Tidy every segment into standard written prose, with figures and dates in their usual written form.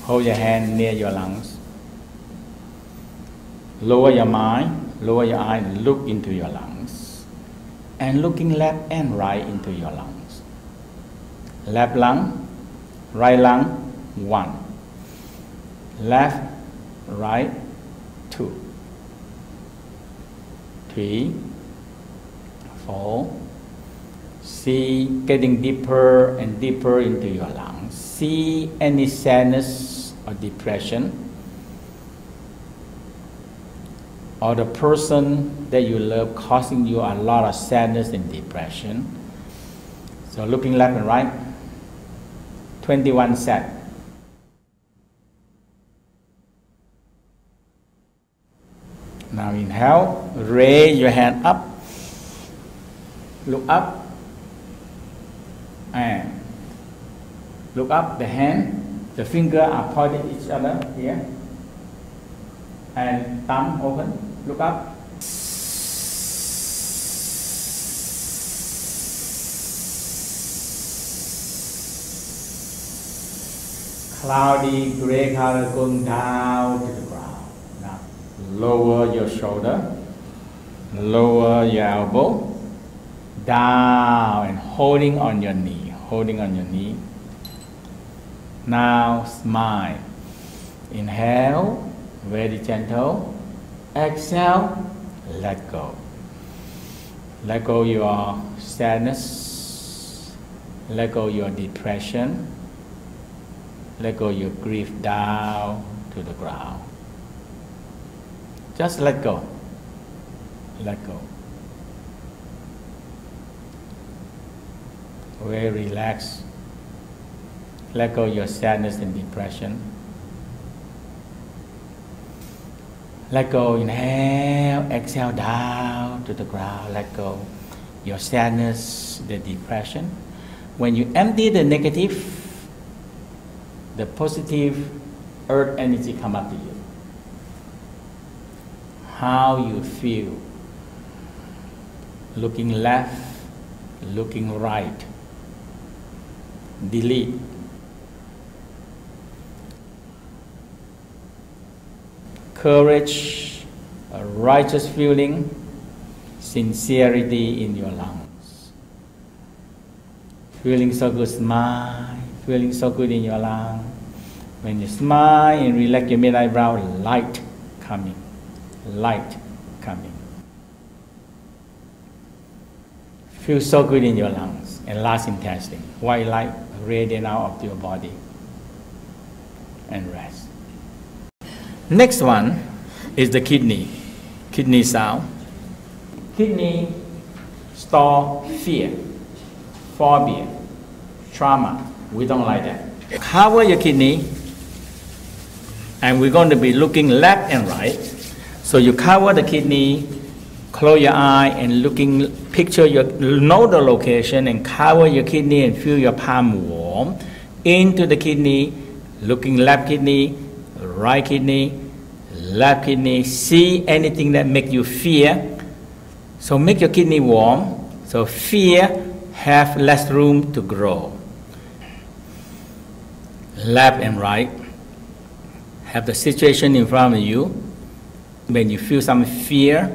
Hold your hand near your lungs. Lower your mind, lower your eye, look into your lungs. And looking left and right into your lungs. Left lung, right lung, 1. Left, right, 2. 3, 4. See getting deeper and deeper into your lungs. See any sadness or depression, or the person that you love causing you a lot of sadness and depression. So looking left and right, 21 sets. Now inhale, raise your hand up, look up, and look up. The hand, the finger are pointed each other here, and thumb open, look up. Cloudy gray color going down to the ground. Now lower your shoulder, lower your elbow, down and holding on your knee, holding on your knee. Now smile. Inhale, very gentle. Exhale, let go. Let go your sadness, let go your depression, let go your grief down to the ground. Just let go. Let go. Very relaxed. Let go your sadness and depression. Let go, inhale, exhale down to the ground. Let go your sadness, the depression. When you empty the negative, the positive earth energy come up to you. How you feel? Looking left, looking right. Delete. Courage, a righteous feeling, sincerity in your lungs. Feeling so good, smile. Feeling so good in your lungs. When you smile and relax your mid eyebrow, light coming. Light coming. Feel so good in your lungs. And last intestine, white light radiant out of your body. And rest. Next one is the kidney. Kidney sound. Kidney store fear, phobia, trauma. We don't like that. Cover your kidney, and we're going to be looking left and right. So you cover the kidney, close your eye, and looking, picture know the location, and cover your kidney and feel your palm warm into the kidney. Looking left kidney, right kidney, left kidney. See anything that make you fear. So make your kidney warm. So fear have less room to grow. Left and right. Have the situation in front of you. When you feel some fear,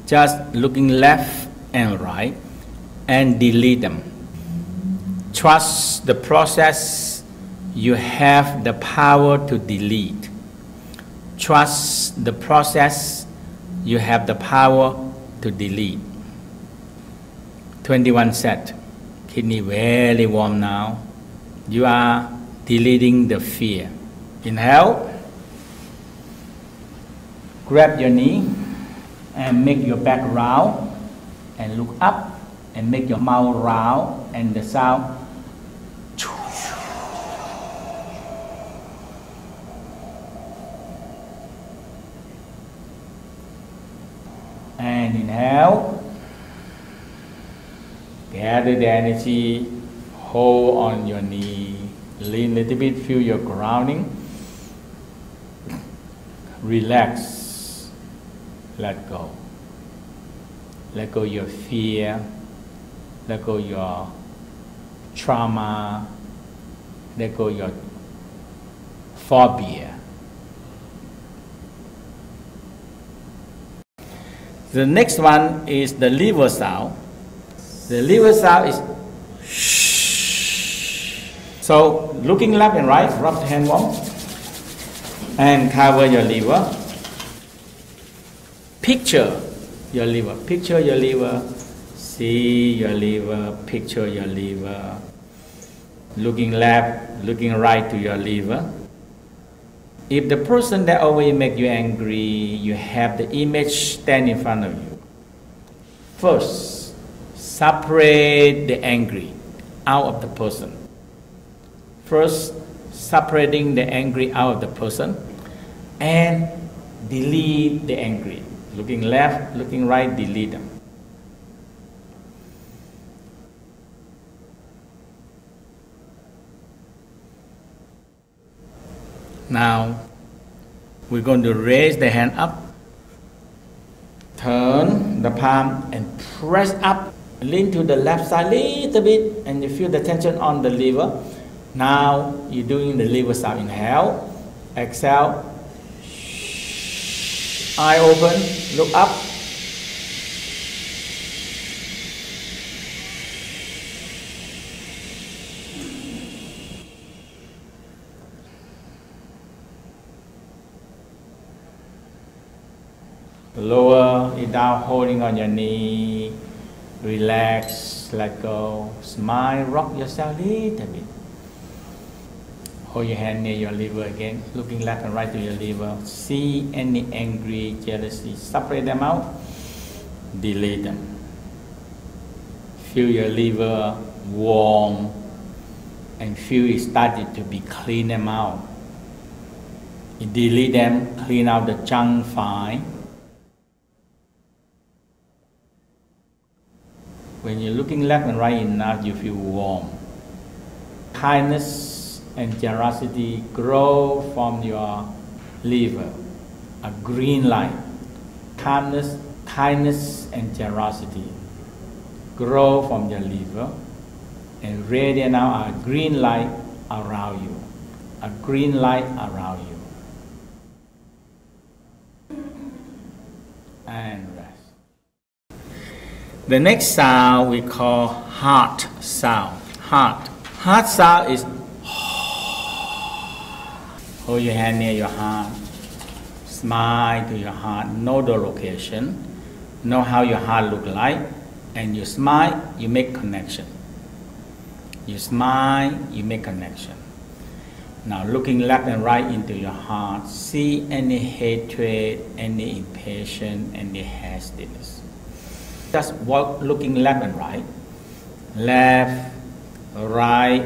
just looking left and right and delete them. Trust the process. You have the power to delete. Trust the process. You have the power to delete. 21 set. Kidney very warm now. You are deleting the fear. Inhale. Grab your knee and make your back round and look up and make your mouth round and the sound. And inhale. Gather the energy. Hold on your knee. Lean a little bit. Feel your grounding. Relax. Let go. Let go your fear. Let go your trauma. Let go your phobia. The next one is the liver sound. The liver sound is shh. So looking left and right, rub the hand warm and cover your liver. Picture your liver. Picture your liver. See your liver. Picture your liver. Looking left, looking right to your liver. If the person that always make you angry, you have the image stand in front of you. First, separate the angry out of the person. First, separating the angry out of the person and delete the angry. Looking left, looking right, delete them. Now, we're going to raise the hand up, turn the palm and press up, lean to the left side a little bit, and you feel the tension on the liver. Now, you're doing the liver sound. Inhale, exhale, eye open, look up. Lower it down, holding on your knee. Relax, let go. Smile, rock yourself a little bit. Hold your hand near your liver again, looking left and right to your liver. See any angry, jealousy, separate them out, delete them. Feel your liver warm and feel it started to be clean them out. You delete them, clean out the junk fine. When you're looking left and right enough, you feel warm. Kindness and generosity grow from your liver, a green light. Kindness and generosity grow from your liver and radiate out a green light around you, a green light around you. And rest. The next sound we call heart sound. Heart. Heart sound is hold your hand near your heart. Smile to your heart. Know the location. Know how your heart look like. And you smile, you make connection. You smile, you make connection. Now looking left and right into your heart. See any hatred, any impatience, any hastiness. Just walk looking left and right. Left, right,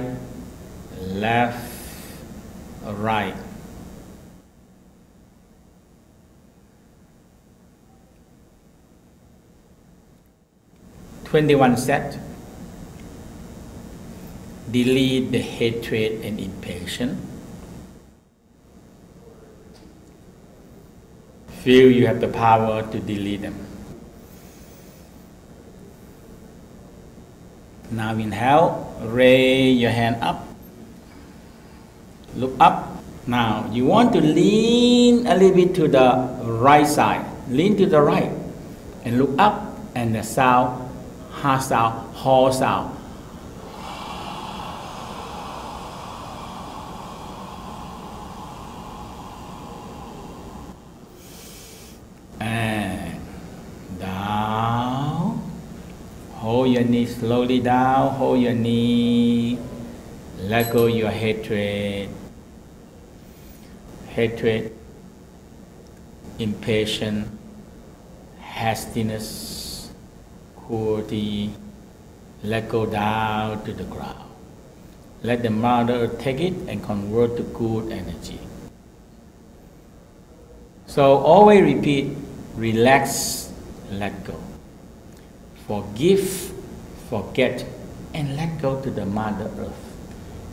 left, right. "21 set. Delete the hatred and impatience. Feel you have the power to delete them. Now inhale, raise your hand up, look up. Now you want to lean a little bit to the right side, lean to the right and look up, and the sound, heart sound, whole sound. And down. Hold your knee slowly down, hold your knee, let go your hatred, impatience, hastiness, cruelty, let go down to the ground. Let the Mother Earth take it and convert to good energy. So always repeat, relax, let go. Forgive, forget, and let go to the Mother Earth.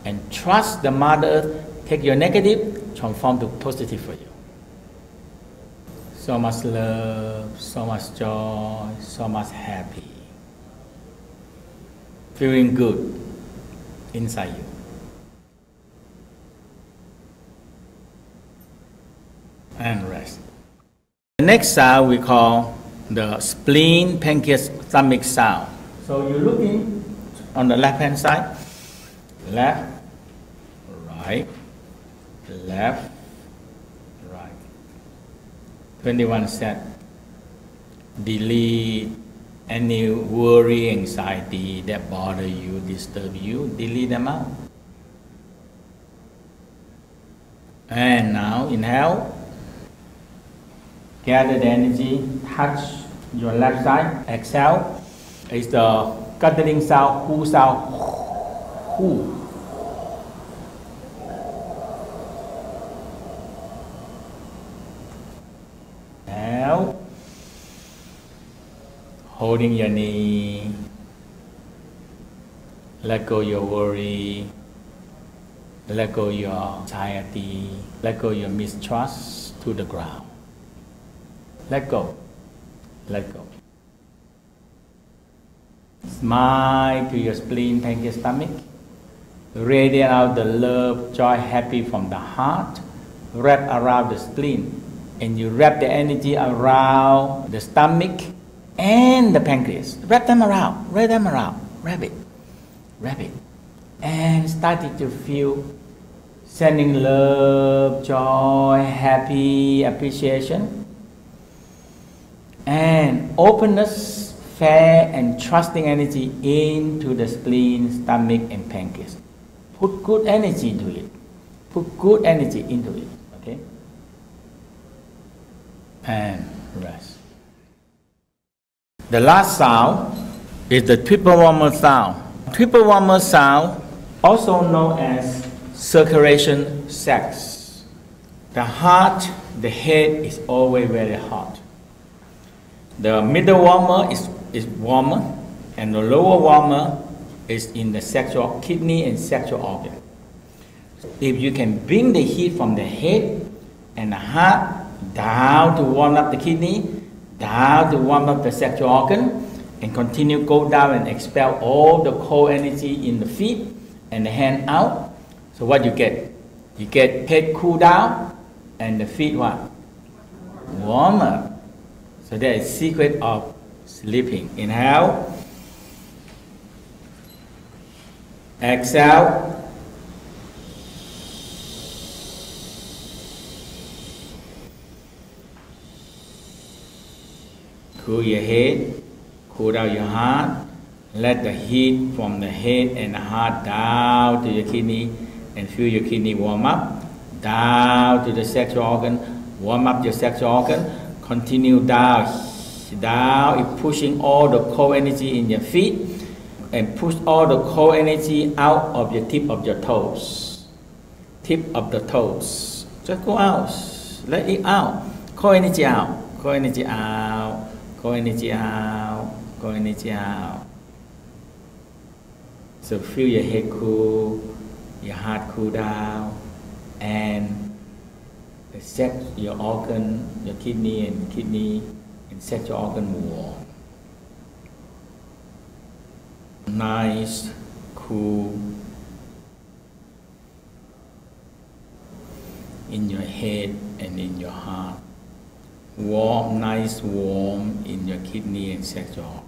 And trust the Mother Earth, take your negative, transform to positive for you. So much love, so much joy, so much happy. Feeling good inside you. and rest. The next sound we call the spleen, pancreas, stomach sound. So you're looking on the left hand side, left, right, left, right. 21 set. Delete any worry, anxiety that bother you, disturb you, delete them out. And now inhale. Gather the energy, touch your left side. Exhale. It's the gathering sound, who sound, who. Inhale. Holding your knee. Let go your worry. Let go your anxiety. Let go your mistrust to the ground. Let go. Let go. Smile to your spleen, pancreas, stomach. Radiate out the love, joy, happy from the heart. Wrap around the spleen. And you wrap the energy around the stomach and the pancreas. Wrap them around. Wrap them around. Wrap it. Wrap it. And starting to feel sending love, joy, happy, appreciation. And openness, fair and trusting energy into the spleen, stomach and pancreas. Put good energy into it. Put good energy into it. Okay? And rest. The last sound is the triple warmer sound. Triple warmer sound, also known as circulation sacs. The heart, the head is always very hot. The middle warmer is warmer, and the lower warmer is in the sexual kidney and sexual organ. If you can bring the heat from the head and the heart down to warm up the kidney, down to warm up the sexual organ, and continue go down and expel all the cold energy in the feet and the hand out. So what you get? You get head cool down and the feet what? Warmer. So that is secret of sleeping. Inhale. Exhale. Cool your head, cool down your heart. Let the heat from the head and the heart down to your kidney and feel your kidney warm up. Down to the sexual organ, warm up your sexual organ. Continue down, pushing all the cold energy in your feet and push all the cold energy out of your tip of your toes. Tip of the toes. Just go out, let it out. Cold energy out, cold energy out, cold energy out, cold energy out. So feel your head cool, your heart cool down, and your organ, your kidney and sexual organ warm. Nice, cool in your head and in your heart. Warm, nice, warm in your kidney and sexual organ.